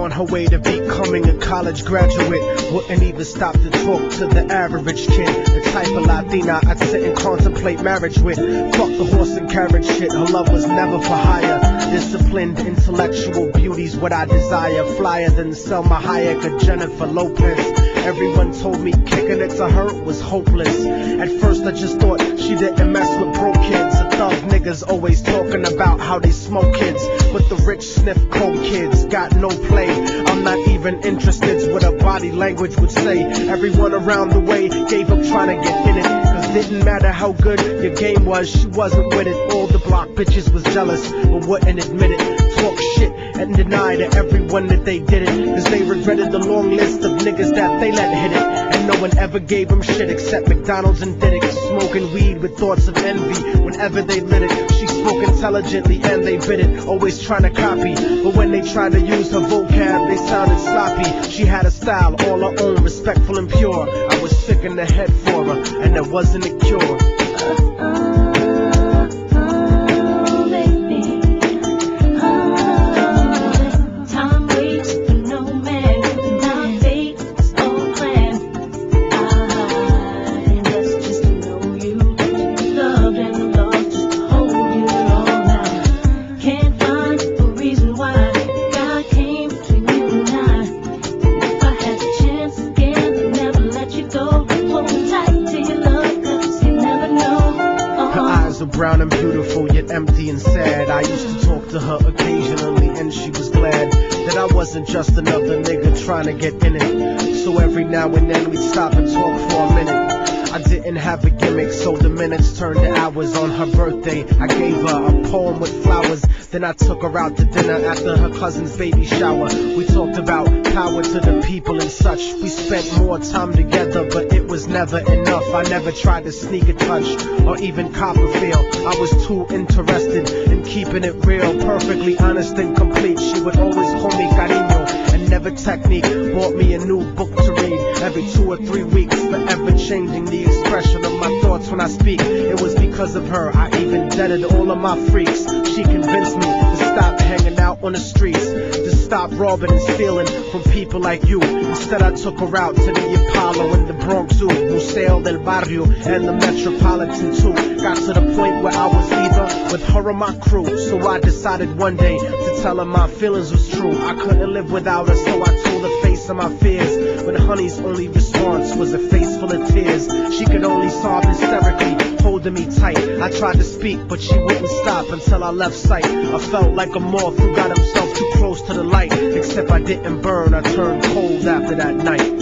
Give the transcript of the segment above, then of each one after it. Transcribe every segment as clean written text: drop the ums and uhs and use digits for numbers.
Her way to becoming a college graduate, wouldn't even stop to talk to the average kid. The type of Latina I'd sit and contemplate marriage with. Fuck the horse and carriage shit, her love was never for hire. Disciplined, intellectual beauty's what I desire. Flyer than Selma Hayek or Jennifer Lopez. Everyone told me kicking it to her was hopeless. At first I just thought she didn't mess with broke kids. The thug niggas always talking about how they smoke kids, but the rich sniff coke kids. Got no play, I'm not even interested what her body language would say. Everyone around the way gave up trying to get in it, cause didn't matter how good your game was, she wasn't with it. All the block bitches was jealous but wouldn't admit it. Talk shit and deny to everyone that they did it, cause they regretted the long list of niggas that they let hit it. And no one ever gave them shit except McDonald's and Diddick. Smoking weed with thoughts of envy whenever they lit it. She spoke intelligently and they bit it, always trying to copy, but when they tried to use her vocab they sounded sloppy. She had a style all her own, respectful and pure. I was sick in the head for her and there wasn't a cure. Brown and beautiful, yet empty and sad. I used to talk to her occasionally and she was glad that I wasn't just another nigga trying to get in it. So every now and then we'd stop and talk for a minute. I didn't have a gimmick, so the minutes turned to hours. On her birthday, I gave her a poem with flowers. Then I took her out to dinner after her cousin's baby shower. We talked about power to the people and such. We spent more time together, but it was never enough. I never tried to sneak a touch or even cop a feel. I was too interested in keeping it real, perfectly honest and complete. She would always call me cariño and never technique. Bought me a new book to read every 2 or 3 weeks, forever changing the expression of my thoughts when I speak. It was because of her I even deaded all of my freaks. She convinced me to stop hanging out on the streets, to stop robbing and stealing from people like you. Instead I took her out to the Apollo and the Bronx Zoo, Museo del Barrio and the Metropolitan too. Got to the point where I was either with her or my crew, so I decided one day to tell her my feelings was true. I couldn't live without her, so I told her face of my fears. But honey's only response was a face full of tears. She could only sob hysterically, holding me tight. I tried to speak, but she wouldn't stop until I left sight. I felt like a moth who got himself too close to the light. Except I didn't burn, I turned cold after that night.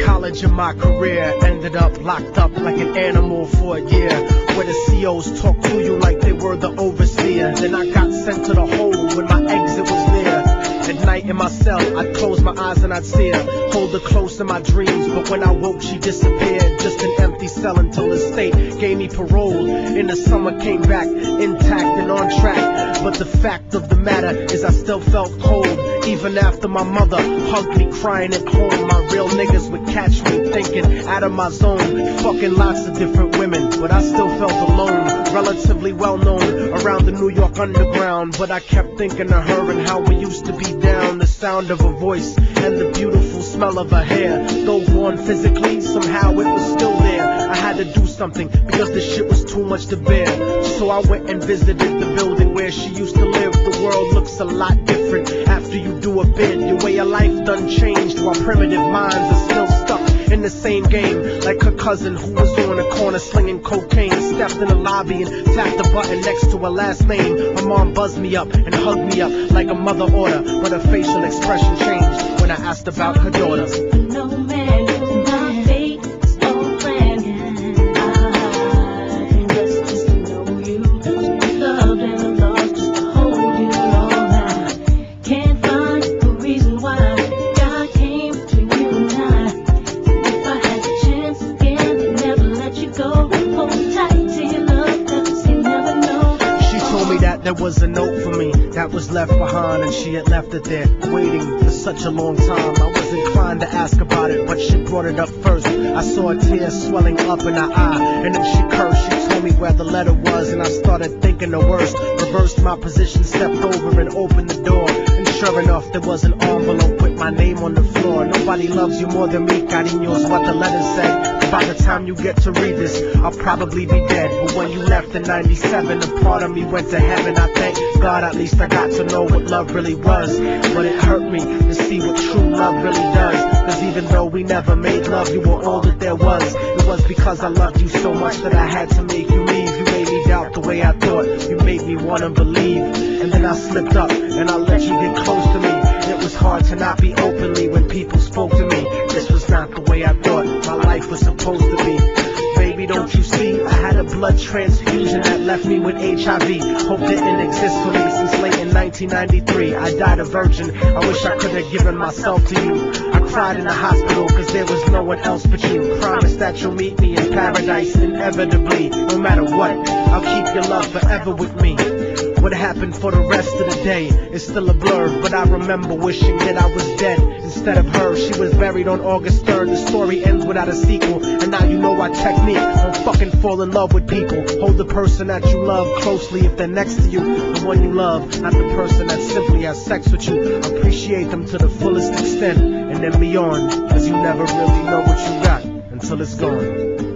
College in my career, ended up locked up like an animal for a year, where the COs talk to you like they were the overseer. Then I got sent to the hole when my exit was near. At night in my cell, I'd close my eyes and I'd see her, hold her close in my dreams, but when I woke she disappeared. Just an empty cell until the state gave me parole. In the summer came back intact and on track, but the fact of the matter is I still felt cold. Even after my mother hugged me crying at home, my real niggas would catch me thinking out of my zone, fucking lots of different women, but I still felt alone. Relatively well known around the New York underground, but I kept thinking of her and how we used to be down. The sound of her voice and the beautiful smell of her hair, though gone physically, somehow it was still there. I had to do something because the shit was too much to bear. So I went and visited the building where she used to live. The world looks a lot different after you do a bid. Your way of life done changed while primitive minds are still stuck in the same game. Like her cousin who was on the corner slinging cocaine, stepped in the lobby and tapped the button next to her last name. Her mom buzzed me up and hugged me up like a mother order, but her facial expression changed when I asked about her daughter. No man, my fate is all planned. I can just to know you, loved and lost just to hold you all. I can't find a reason why God came between you and I. If I had the chance again, I'd never let you go. Hold tight to your love, cause you never know. She told me that there was a note for me that was left behind, and she had left it there waiting for such a long time. I was inclined to ask about it, but she brought it up first. I saw a tear swelling up in her eye, and then she cursed. She told me where the letter was, and I started thinking the worst. Reversed my position, stepped over and opened the door, and sure enough there was an envelope with my name on the floor. Nobody loves you more than me, cariño's what the letter said. By the time you get to read this, I'll probably be dead. But when you left in 97, a part of me went to heaven. I thank God at least I got to know what love really was. But it hurt me to see what true love really does. Cause even though we never made love, you were all that there was. It was because I loved you so much that I had to make you leave. You made me doubt the way I thought. You made me wanna believe. And then I slipped up and I let you get close to me. It was hard to not be openly when people spoke to me. This was not the way I thought my life was supposed to be. Baby, don't you see? I had a blood transfusion that left me with HIV. Hope didn't exist for me since late in 1993. I died a virgin. I wish I could have given myself to you. I cried in the hospital cause there was no one else but you. Promise that you'll meet me in paradise inevitably. No matter what, I'll keep your love forever with me. What happened for the rest of the day is still a blur, but I remember wishing that I was dead instead of her. She was buried on August 3rd. The story ends without a sequel, and now you know our technique. Don't fucking fall in love with people. Hold the person that you love closely if they're next to you. The one you love, not the person that simply has sex with you. Appreciate them to the fullest extent, and then beyond, cause you never really know what you got until it's gone.